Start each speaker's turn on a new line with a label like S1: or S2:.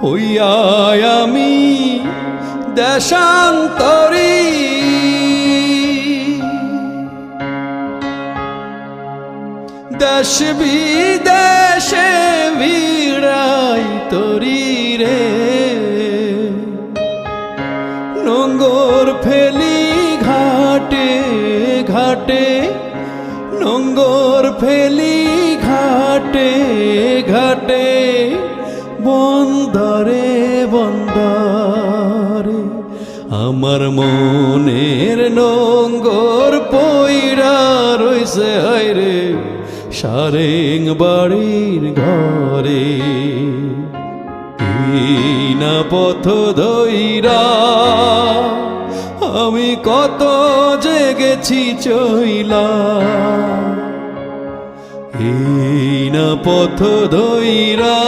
S1: হইয়া আমি দেশান্তরী। দেশ বিদেশে ভিড়াই তরি রে, নোঙ্গর ফেলি ঘাটে ঘাটে, নোঙ্গর ফেলি ঘাটে ঘাটে, বন্দরে বন্দরে। আমার মনের নোঙ্গর পইরা রইছে হায়রে সারেং বাড়ির ঘরে। এই না পথ ধইরা আমি কত যে গেছি চইলা, এই না পথ ধইরা